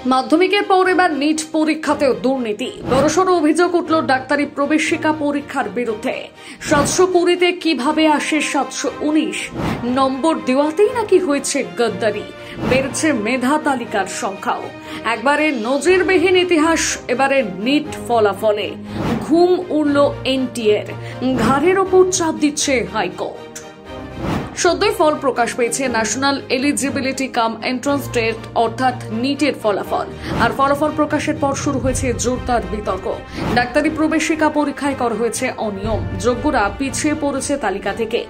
মাধ্যমিকের পর এবার নিট পরীক্ষাতেও দুর্নীতি। বড়সড় অভিযোগ উঠল ডাক্তারি প্রবেশিকা পরীক্ষার বিরুদ্ধে। 720-তে কিভাবে আসে 719 নম্বর দেওয়াতেই নাকি হয়েছে গদ্দারি। বেড়েছে মেধা তালিকার সংখ্যাও। একবারে নজিরবিহীন ইতিহাস এবারে নিট ফলাফলে। ঘুম উড়ল এনটিএর, ঘাড়ের ওপর চাপ দিচ্ছে হাইকোর্ট। সদ্যই ফল প্রকাশ পেয়েছে ন্যাশনাল এলিজিবিলিটি কাম এন্ট্রান্স টেস্ট অর্থাৎ নিটের ফলাফল। আর ফলাফল প্রকাশের পর শুরু হয়েছে জোরদার বিতর্ক। ডাক্তারি প্রবেশিকা পরীক্ষায় করা হয়েছে অনিয়ম, যোগ্যরা পিছিয়ে পড়েছে তালিকা থেকে।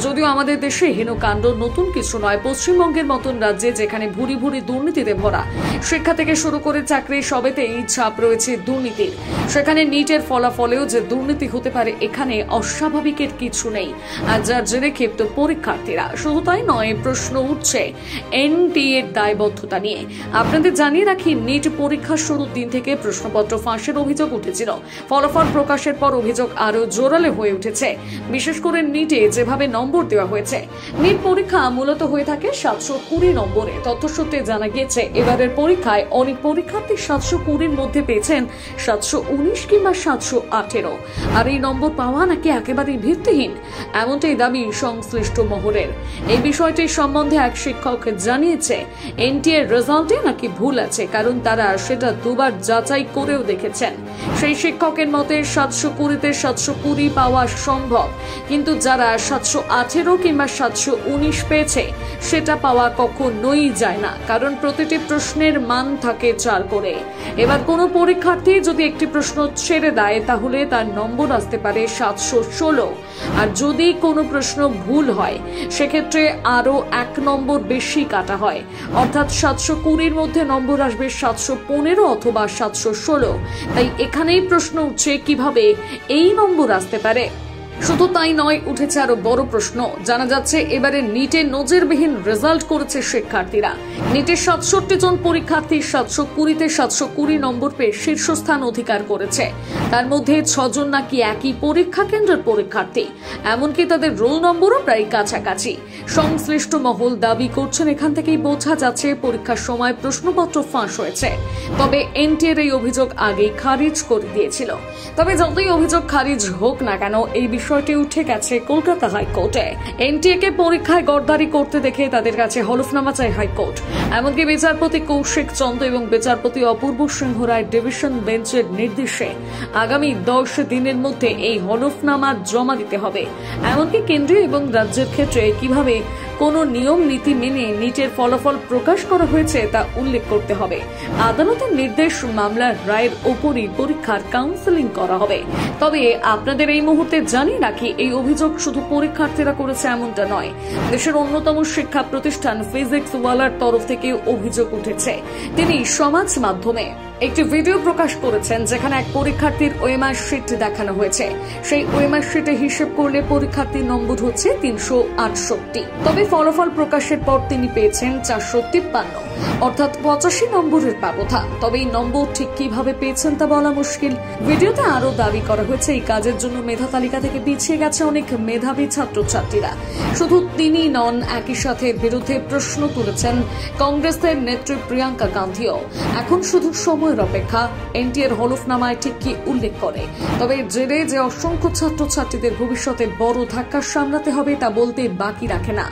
যদিও আমাদের দেশে হেনকাণ্ড নতুন কিছু নয়, পশ্চিমবঙ্গের মতন রাজ্যে যেখানে ভুরি ভুরি দুর্নীতিতে ভরা, শিক্ষা থেকে শুরু করে চাকরি সবেতেই ছাপ রয়েছে দুর্নীতির, সেখানে নিটের ফলাফলেও যে দুর্নীতি হতে পারে এখানে অস্বাভাবিকের কিছু নেই। আর যার জেরে ক্ষিপ্ত পরীক্ষার্থীরা। শুধু তাই নয়, প্রশ্ন উঠছে এনটিএ এর দায়বদ্ধতা নিয়ে। আপনাদের জানিয়ে রাখি, নিট পরীক্ষার শুরুর দিন থেকে প্রশ্নপত্র ফাঁসের অভিযোগ উঠেছিল। ফলাফল প্রকাশের পর অভিযোগ আরো জোরালো হয়ে উঠেছে, বিশেষ করে নিটে যেভাবে নম্বর দেওয়া হয়েছে। নিট পরীক্ষা মূলত হয়ে থাকে 720 নম্বরে। তথ্যসূত্রে জানা গিয়েছে এবারের পরীক্ষায় অনেক পরীক্ষার্থী 720-র মধ্যে পেয়েছেন 719 কিংবা 718। আর এই নম্বর পাওয়া নাকি একেবারেই ভিত্তিহীন, এমনটাই দাবি সংশ্লিষ্ট মহলের। এই বিষয়টির সম্বন্ধে এক শিক্ষক জানিয়েছে এনটিএ এর রেজাল্টে নাকি ভুল আছে, কারণ তারা সেটা দুবার যাচাই করেও দেখেছেন। সেই শিক্ষকের মতে 720-তে 720 পাওয়া সম্ভব, কিন্তু যারা 718 কিংবা 719 পেয়েছে সেটা পাওয়া কখনোই যায় না, কারণ প্রতিটি প্রশ্নের মান থাকে 4 করে। এবার কোনো পরীক্ষার্থী যদি একটি প্রশ্ন ছেড়ে দেয় তাহলে তার নম্বর আসতে পারে 716। আর যদি কোনো প্রশ্ন ভুল হয় সেক্ষেত্রে আরো 1 নম্বর বেশি কাটা হয়, অর্থাৎ 720-র মধ্যে নম্বর আসবে 715 অথবা 716। তাই এখানেই প্রশ্ন উঠছে কিভাবে এই নম্বর আসতে পারে। শুধু তাই নয়, উঠেছে আরো বড় প্রশ্ন। জানা যাচ্ছে এবারে নিটে নজিরবিহীন রেজাল্ট করেছে শিক্ষার্থীরা। নিটের 67 জন পরীক্ষার্থী 720-তে 720 নম্বর পেয়ে শীর্ষস্থান অধিকার করেছে। তার মধ্যে 6 জন নাকি একই পরীক্ষা কেন্দ্রের পরীক্ষার্থী, এমনকি তাদের রোল নম্বরও প্রায় কাছাকাছি। সংশ্লিষ্ট মহল দাবি করছেন এখান থেকেই বোঝা যাচ্ছে পরীক্ষার সময় প্রশ্নপত্র ফাঁস হয়েছে। তবে এনটিএর এই অভিযোগ আগেই খারিজ করে দিয়েছিল। তবে যতই অভিযোগ খারিজ হোক না কেন, এই বিষয়টি উঠে গেছে কলকাতা হাইকোর্টে। এনটিএ কে পরীক্ষায় গড়দারি করতে দেখে তাদের কাছে হলফনামা চায় হাইকোর্ট। এমনকি বিচারপতি কৌশিক চন্দ এবং বিচারপতি অপূর্ব সিংহ রায় ডিভিশন বেঞ্চের নির্দেশে আগামী 10 দিনের মধ্যে এই হলফনামা জমা দিতে হবে। এমনকি কেন্দ্রীয় এবং রাজ্যের ক্ষেত্রে কিভাবে কোন নিয়ম নীতি মেনে নিটের ফলাফল প্রকাশ করা হয়েছে তা উল্লেখ করতে হবে। আদালতের নির্দেশ, মামলার রায়ের ওপরই পরীক্ষার কাউন্সেলিং করা হবে। তবে আপনাদের এই মুহূর্তে জানিয়ে রাখি, এই অভিযোগ শুধু পরীক্ষার্থীরা করেছে এমনটা নয়। দেশের অন্যতম শিক্ষা প্রতিষ্ঠান ফিজিক্স ওয়ালার তরফ থেকে অভিযোগ উঠেছে। তিনি সমাজ মাধ্যমে একটি ভিডিও প্রকাশ করেছেন যেখানে এক পরীক্ষার্থীর ওএমআর শিট দেখানো হয়েছে। সেই ওএমআর শিটে হিসেব করলে পরীক্ষার্থীর নম্বর হচ্ছে 368। তবে ফলাফল প্রকাশের পর তিনি পেয়েছেন 453, অর্থাৎ 85 নম্বরের ব্যবধান। তবে এই নম্বর ঠিক কিভাবে পেয়েছেন তা বলা মুশকিল। ভিডিওতে আরো দাবি করা হয়েছে এই কাজের জন্য মেধা তালিকা থেকে পিছিয়ে গেছে অনেক মেধাবী ছাত্রছাত্রীরা। শুধু তিনি নন, একই সাথে বিরুদ্ধে প্রশ্ন তুলেছেন কংগ্রেসের নেত্রী প্রিয়াঙ্কা গান্ধীও। এখন শুধু সময়ের অপেক্ষা এনটিএর হলফনামায় ঠিক কি উল্লেখ করে। তবে জেরে যে অসংখ্য ছাত্রছাত্রীদের ভবিষ্যতে বড় ধাক্কা সামলাতে হবে তা বলতে বাকি রাখে না।